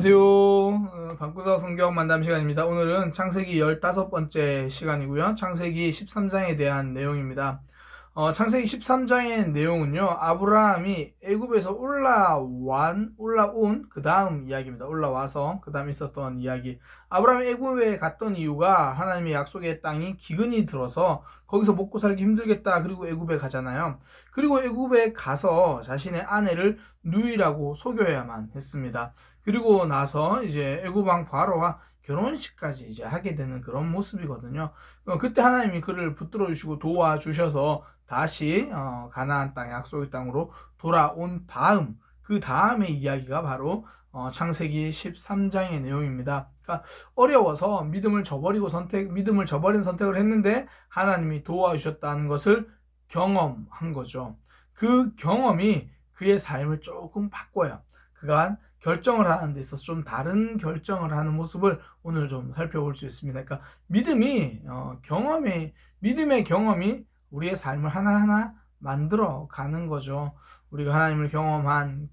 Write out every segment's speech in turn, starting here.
안녕하세요. 방구석 성경 만남 시간입니다. 오늘은 창세기 15번째 시간이고요. 창세기 13장에 대한 내용입니다. 창세기 13장의 내용은요, 아브라함이 애굽에서 올라온 그 다음 이야기입니다. 올라와서 그 다음 있었던 이야기. 아브라함이 애굽에 갔던 이유가 하나님의 약속의 땅이 기근이 들어서 거기서 먹고 살기 힘들겠다. 그리고 애굽에 가잖아요. 그리고 애굽에 가서 자신의 아내를 누이라고 속여야만 했습니다. 그리고 나서 이제 애굽 왕 바로와 결혼식까지 이제 하게 되는 그런 모습이거든요. 그때 하나님이 그를 붙들어 주시고 도와주셔서 다시 가나안 땅 약속의 땅으로 돌아온 다음, 그 다음의 이야기가 바로 창세기 13장의 내용입니다. 그러니까 어려워서 믿음을 저버린 선택을 했는데 하나님이 도와주셨다는 것을 경험한 거죠. 그 경험이 그의 삶을 조금 바꿔요. 그간 결정을 하는 데 있어서 좀 다른 결정을 하는 모습을 오늘 좀 살펴볼 수 있습니다. 그러니까 믿음의 경험이 우리의 삶을 하나하나 만들어 가는 거죠. 우리가 하나님을 경험한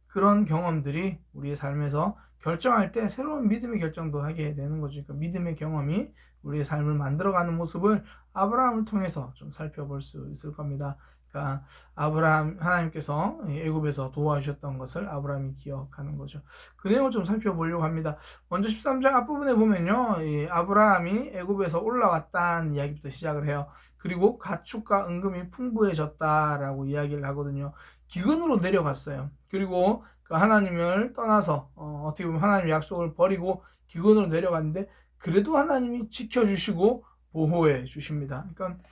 그런 경험들이 우리의 삶에서 결정할 때 새로운 믿음의 결정도 하게 되는 거죠. 그러니까 믿음의 경험이 우리의 삶을 만들어가는 모습을 아브라함을 통해서 좀 살펴볼 수 있을 겁니다. 그러니까 하나님께서 애굽에서 도와주셨던 것을 아브라함이 기억하는 거죠. 그 내용을 좀 살펴보려고 합니다. 먼저 13장 앞부분에 보면요, 아브라함이 애굽에서 올라왔다는 이야기부터 시작을 해요. 그리고 가축과 은금이 풍부해졌다라고 이야기를 하거든요. 기근으로 내려갔어요. 그리고 그 하나님을 떠나서 어떻게 보면 하나님의 약속을 버리고 기근으로 내려갔는데 그래도 하나님이 지켜주시고 보호해 주십니다. 그러니까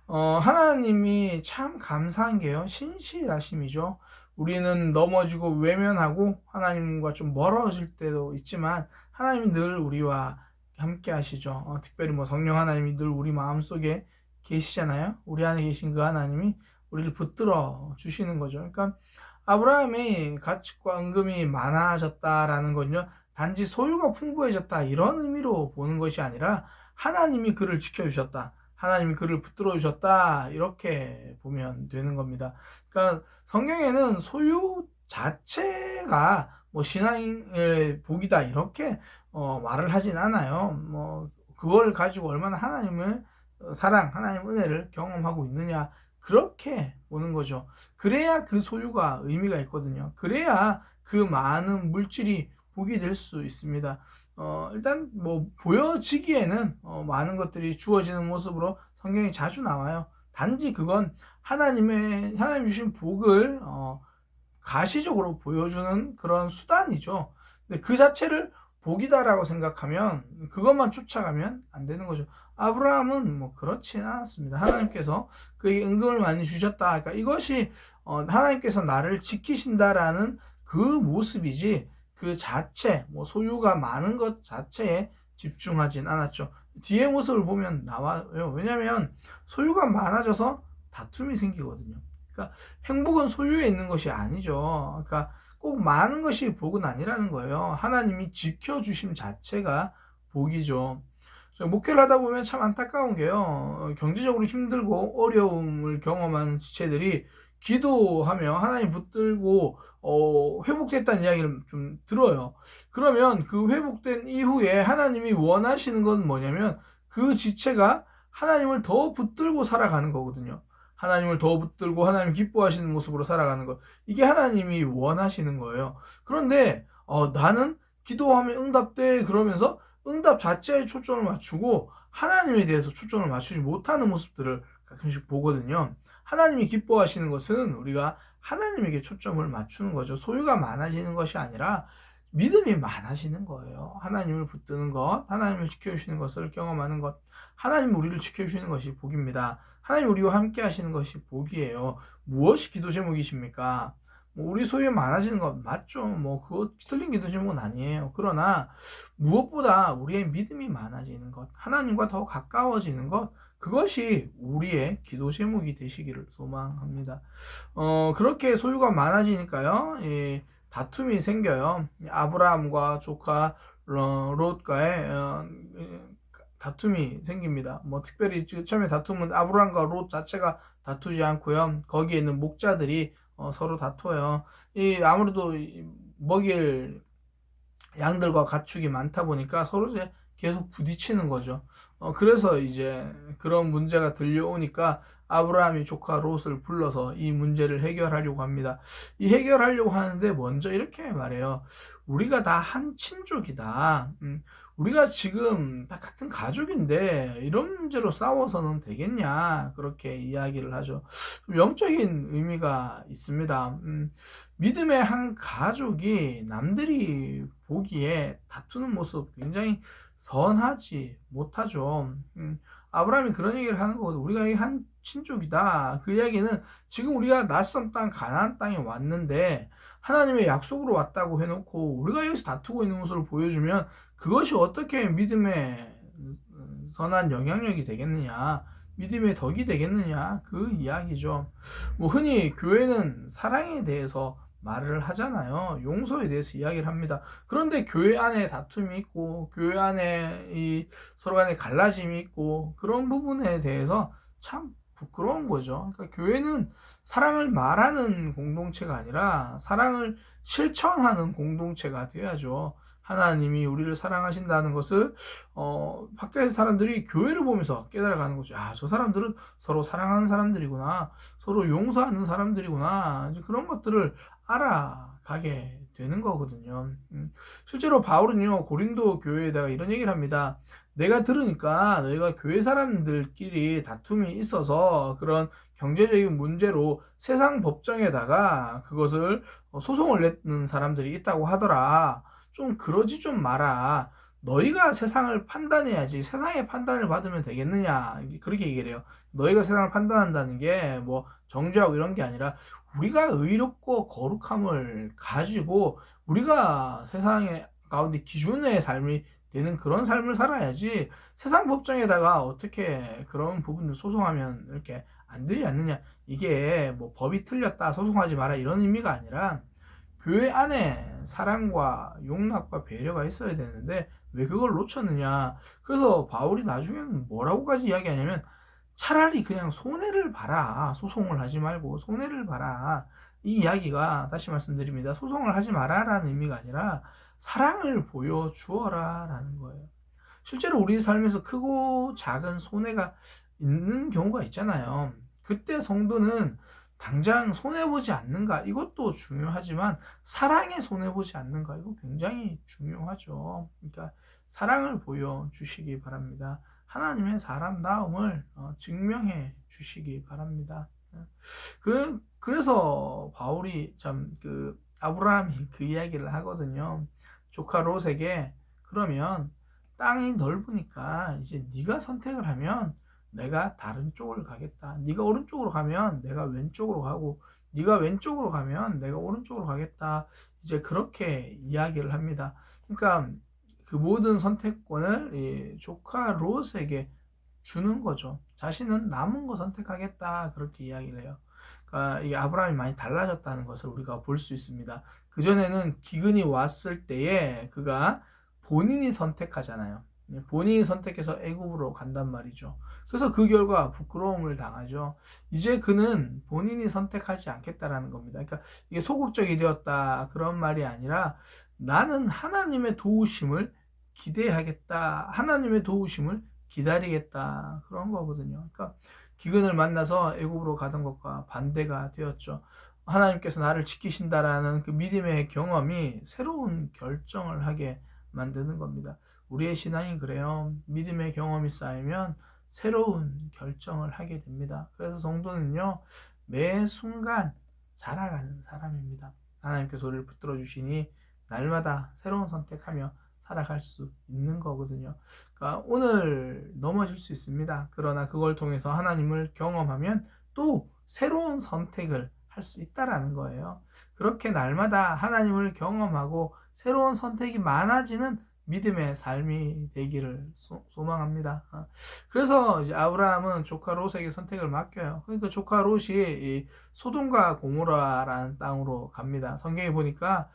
하나님이 참 감사한 게요, 신실하심이죠. 우리는 넘어지고 외면하고 하나님과 좀 멀어질 때도 있지만 하나님이 늘 우리와 함께 하시죠. 특별히 성령 하나님이 늘 우리 마음속에 계시잖아요. 우리 안에 계신 그 하나님이 우리를 붙들어 주시는 거죠. 그러니까 아브라함이 가축과 은금이 많아졌다라는 건요, 단지 소유가 풍부해졌다 이런 의미로 보는 것이 아니라 하나님이 그를 지켜주셨다, 하나님이 그를 붙들어 주셨다 이렇게 보면 되는 겁니다. 그러니까 성경에는 소유 자체가 신앙의 복이다 이렇게 말을 하진 않아요. 그걸 가지고 얼마나 하나님을 사랑, 하나님 은혜를 경험하고 있느냐 그렇게 보는 거죠. 그래야 그 소유가 의미가 있거든요. 그래야 그 많은 물질이 복이 될 수 있습니다. 일단 보여지기에는 많은 것들이 주어지는 모습으로 성경이 자주 나와요. 단지 그건 하나님 주신 복을 가시적으로 보여주는 그런 수단이죠. 근데 그 자체를 복이다라고 생각하면 그것만 쫓아가면 안 되는 거죠. 아브라함은 그렇지는 않았습니다. 하나님께서 그에게 은금을 많이 주셨다. 그러니까 이것이 하나님께서 나를 지키신다라는 그 모습이지 그 자체, 소유가 많은 것 자체에 집중하진 않았죠. 뒤에 모습을 보면 나와요. 왜냐하면 소유가 많아져서 다툼이 생기거든요. 그러니까 행복은 소유에 있는 것이 아니죠. 그러니까 꼭 많은 것이 복은 아니라는 거예요. 하나님이 지켜주심 자체가 복이죠. 목회를 하다 보면 참 안타까운 게요, 경제적으로 힘들고 어려움을 경험하는 지체들이 기도하며 하나님 붙들고 회복됐다는 이야기를 좀 들어요. 그러면 그 회복된 이후에 하나님이 원하시는 건 뭐냐면 그 지체가 하나님을 더 붙들고 살아가는 거거든요. 하나님을 더 붙들고 하나님 기뻐하시는 모습으로 살아가는 것, 이게 하나님이 원하시는 거예요. 그런데 나는 기도하면 응답돼 그러면서 응답 자체에 초점을 맞추고 하나님에 대해서 초점을 맞추지 못하는 모습들을 가끔씩 보거든요. 하나님이 기뻐하시는 것은 우리가 하나님에게 초점을 맞추는 거죠. 소유가 많아지는 것이 아니라 믿음이 많아지는 거예요. 하나님을 붙드는 것, 하나님을 지켜주시는 것을 경험하는 것, 하나님 우리를 지켜주시는 것이 복입니다. 하나님 우리와 함께 하시는 것이 복이에요. 무엇이 기도 제목이십니까? 우리 소유에 많아지는 것 맞죠. 그거 틀린 기도 제목은 아니에요. 그러나 무엇보다 우리의 믿음이 많아지는 것, 하나님과 더 가까워지는 것, 그것이 우리의 기도 제목이 되시기를 소망합니다. 그렇게 소유가 많아지니까요, 다툼이 생겨요. 아브라함과 조카 롯과의 다툼이 생깁니다. 특별히 처음에 다툼은 아브라함과 롯 자체가 다투지 않고요, 거기에 있는 목자들이 서로 다투어요. 아무래도 먹일 양들과 가축이 많다 보니까 서로 이제 계속 부딪히는 거죠. 그래서 이제 그런 문제가 들려오니까 아브라함이 조카 롯을 불러서 이 문제를 해결하려고 합니다. 이 해결하려고 하는데 먼저 이렇게 말해요. 우리가 다 한 친족이다. 우리가 지금 다 같은 가족인데 이런 문제로 싸워서는 되겠냐? 그렇게 이야기를 하죠. 영적인 의미가 있습니다. 믿음의 한 가족이 남들이 보기에 다투는 모습 굉장히 선하지 못하죠. 아브라함이 그런 얘기를 하는 거거든. 우리가 한 친족이다. 그 이야기는 지금 우리가 낯선 땅 가나안 땅에 왔는데 하나님의 약속으로 왔다고 해놓고 우리가 여기서 다투고 있는 모습을 보여주면 그것이 어떻게 믿음의 선한 영향력이 되겠느냐, 믿음의 덕이 되겠느냐, 그 이야기죠. 뭐 흔히 교회는 사랑에 대해서 말을 하잖아요. 용서에 대해서 이야기를 합니다. 그런데 교회 안에 다툼이 있고 교회 안에 이 서로 간에 갈라짐이 있고 그런 부분에 대해서 참 부끄러운 거죠. 그러니까 교회는 사랑을 말하는 공동체가 아니라 사랑을 실천하는 공동체가 되어야죠. 하나님이 우리를 사랑하신다는 것을 밖에 사람들이 교회를 보면서 깨달아가는 거죠. 아, 저 사람들은 서로 사랑하는 사람들이구나, 서로 용서하는 사람들이구나, 이제 그런 것들을 알아가게 되는 거거든요. 실제로 바울은요, 고린도 교회에다가 이런 얘기를 합니다. 내가 들으니까 너희가 교회 사람들끼리 다툼이 있어서 그런 경제적인 문제로 세상 법정에다가 그것을 소송을 내는 사람들이 있다고 하더라. 좀 그러지 좀 마라. 너희가 세상을 판단해야지 세상의 판단을 받으면 되겠느냐, 그렇게 얘기를 해요. 너희가 세상을 판단한다는 게 뭐 정죄하고 이런 게 아니라 우리가 의롭고 거룩함을 가지고 우리가 세상의 가운데 기준의 삶이 되는 그런 삶을 살아야지 세상 법정에다가 어떻게 그런 부분을 소송하면 이렇게 안 되지 않느냐, 이게 뭐 법이 틀렸다 소송하지 마라 이런 의미가 아니라 교회 안에 사랑과 용납과 배려가 있어야 되는데 왜 그걸 놓쳤느냐. 그래서 바울이 나중에는 뭐라고까지 이야기하냐면 차라리 그냥 손해를 봐라, 소송을 하지 말고 손해를 봐라. 이 이야기가 다시 말씀드립니다, 소송을 하지 마라 라는 의미가 아니라 사랑을 보여주어라 라는 거예요. 실제로 우리 삶에서 크고 작은 손해가 있는 경우가 있잖아요. 그때 성도는 당장 손해보지 않는가, 이것도 중요하지만 사랑에 손해보지 않는가, 이거 굉장히 중요하죠. 그러니까 사랑을 보여주시기 바랍니다. 하나님의 사람다움을 증명해 주시기 바랍니다. 그래서 바울이 참 아브라함이 그 이야기를 하거든요. 조카 롯에게 그러면 땅이 넓으니까 이제 네가 선택을 하면 내가 다른 쪽을 가겠다. 네가 오른쪽으로 가면 내가 왼쪽으로 가고 네가 왼쪽으로 가면 내가 오른쪽으로 가겠다. 이제 그렇게 이야기를 합니다. 그러니까 그 모든 선택권을 이 조카 롯에게 주는 거죠. 자신은 남은 거 선택하겠다, 그렇게 이야기를 해요. 그러니까 이 아브라함이 많이 달라졌다는 것을 우리가 볼 수 있습니다. 그전에는 기근이 왔을 때에 그가 본인이 선택하잖아요. 본인이 선택해서 애굽으로 간단 말이죠. 그래서 그 결과 부끄러움을 당하죠. 이제 그는 본인이 선택하지 않겠다라는 겁니다. 그러니까 이게 소극적이 되었다 그런 말이 아니라 나는 하나님의 도우심을 기대하겠다, 하나님의 도우심을 기다리겠다, 그런 거거든요. 그러니까 기근을 만나서 애굽으로 가던 것과 반대가 되었죠. 하나님께서 나를 지키신다라는 그 믿음의 경험이 새로운 결정을 하게 만드는 겁니다. 우리의 신앙이 그래요. 믿음의 경험이 쌓이면 새로운 결정을 하게 됩니다. 그래서 성도는요, 매 순간 자라가는 사람입니다. 하나님께서 우리를 붙들어 주시니 날마다 새로운 선택하며 살아갈 수 있는 거거든요. 그러니까 오늘 넘어질 수 있습니다. 그러나 그걸 통해서 하나님을 경험하면 또 새로운 선택을 할 수 있다라는 거예요. 그렇게 날마다 하나님을 경험하고 새로운 선택이 많아지는 믿음의 삶이 되기를 소망합니다. 그래서 이제 아브라함은 조카 롯에게 선택을 맡겨요. 그러니까 조카 롯이 이 소돔과 고모라라는 땅으로 갑니다. 성경에 보니까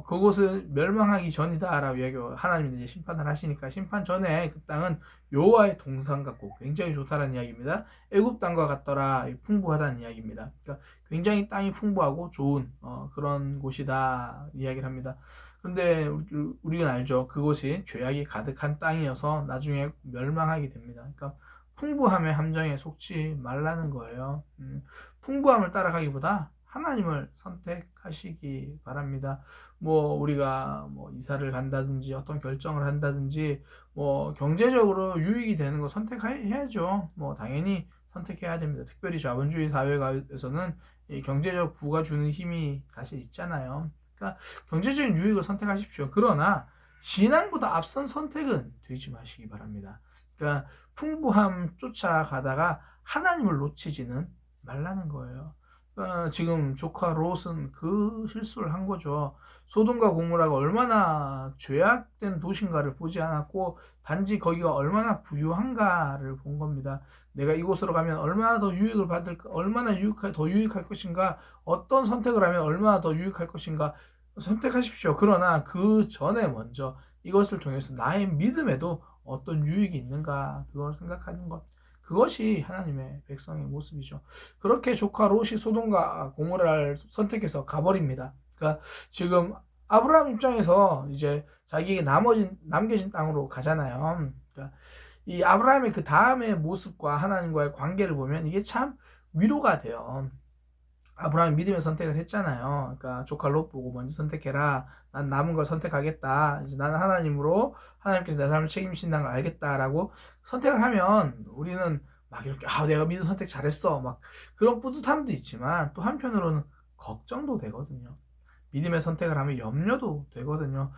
그곳은 멸망하기 전이다라고 이야기하고 하나님이 이제 심판을 하시니까 심판 전에 그 땅은 여호와의 동산 같고 굉장히 좋다라는 이야기입니다. 애굽 땅과 같더라, 풍부하다는 이야기입니다. 그러니까 굉장히 땅이 풍부하고 좋은 그런 곳이다 이야기를 합니다. 그런데 우리는 알죠. 그곳이 죄악이 가득한 땅이어서 나중에 멸망하게 됩니다. 그러니까 풍부함의 함정에 속지 말라는 거예요. 풍부함을 따라가기보다 하나님을 선택하시기 바랍니다. 뭐 우리가 뭐 이사를 간다든지 어떤 결정을 한다든지 뭐 경제적으로 유익이 되는 거 선택해야죠. 뭐 당연히 선택해야 됩니다. 특별히 자본주의 사회에서는 이 경제적 부가 주는 힘이 사실 있잖아요. 그러니까 경제적인 유익을 선택하십시오. 그러나 신앙보다 앞선 선택은 되지 마시기 바랍니다. 그러니까 풍부함 쫓아가다가 하나님을 놓치지는 말라는 거예요. 지금 조카 롯은 그 실수를 한 거죠. 소돔과 고모라가 얼마나 죄악된 도시인가를 보지 않았고 단지 거기가 얼마나 부유한가를 본 겁니다. 내가 이곳으로 가면 얼마나 더 유익을 받을까, 얼마나 더 유익할 것인가, 어떤 선택을 하면 얼마나 더 유익할 것인가 선택하십시오. 그러나 그 전에 먼저 이것을 통해서 나의 믿음에도 어떤 유익이 있는가 그걸 생각하는 것. 그것이 하나님의 백성의 모습이죠. 그렇게 조카 롯이 소돔과 고모라를 선택해서 가버립니다. 그러니까 지금 아브라함 입장에서 이제 자기에게 남겨진 땅으로 가잖아요. 그러니까 이 아브라함의 그 다음의 모습과 하나님과의 관계를 보면 이게 참 위로가 돼요. 아브라함이 믿음의 선택을 했잖아요. 그러니까 조카 롯 보고 먼저 선택해라. 난 남은 걸 선택하겠다. 이제 나는 하나님으로 하나님께서 내 삶을 책임지신다는 걸 알겠다라고 선택을 하면 우리는 막 이렇게 내가 믿음 선택 잘했어. 막 그런 뿌듯함도 있지만 또 한편으로는 걱정도 되거든요. 믿음의 선택을 하면 염려도 되거든요.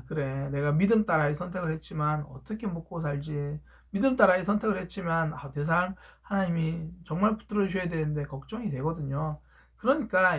그래. 내가 믿음 따라 이 선택을 했지만 어떻게 먹고 살지? 믿음 따라 이 선택을 했지만 내 삶 하나님이 정말 붙들어 주셔야 되는데 걱정이 되거든요. 그러니까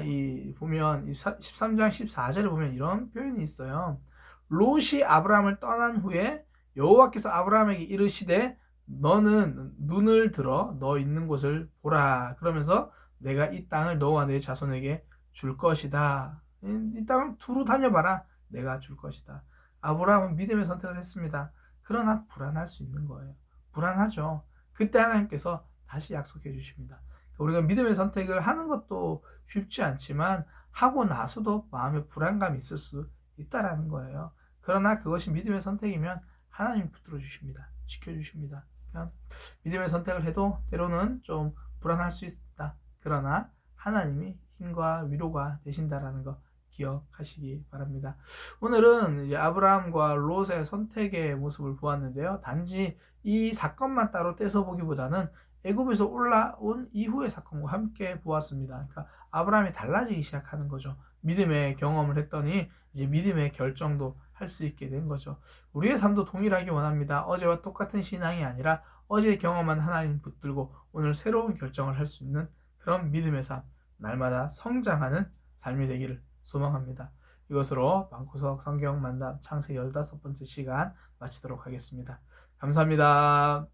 보면 13장 14절에 보면 이런 표현이 있어요. 롯이 아브라함을 떠난 후에 여호와께서 아브라함에게 이르시되 너는 눈을 들어 너 있는 곳을 보라. 그러면서 내가 이 땅을 너와 내 자손에게 줄 것이다. 이 땅을 두루 다녀봐라. 내가 줄 것이다. 아브라함은 믿음의 선택을 했습니다. 그러나 불안할 수 있는 거예요. 불안하죠. 그때 하나님께서 다시 약속해 주십니다. 우리가 믿음의 선택을 하는 것도 쉽지 않지만 하고 나서도 마음에 불안감이 있을 수 있다라는 거예요. 그러나 그것이 믿음의 선택이면 하나님이 붙들어 주십니다. 지켜주십니다. 그러니까 믿음의 선택을 해도 때로는 좀 불안할 수 있다. 그러나 하나님이 힘과 위로가 되신다라는 거 기억하시기 바랍니다. 오늘은 이제 아브라함과 롯의 선택의 모습을 보았는데요. 단지 이 사건만 따로 떼서 보기보다는 애굽에서 올라온 이후의 사건과 함께 보았습니다. 그러니까 아브라함이 달라지기 시작하는 거죠. 믿음의 경험을 했더니 이제 믿음의 결정도 할 수 있게 된 거죠. 우리의 삶도 동일하게 원합니다. 어제와 똑같은 신앙이 아니라 어제 경험한 하나님 붙들고 오늘 새로운 결정을 할 수 있는 그런 믿음의 삶, 날마다 성장하는 삶이 되기를 소망합니다. 이것으로 방구석 성경 만담 창세 15번째 시간 마치도록 하겠습니다. 감사합니다.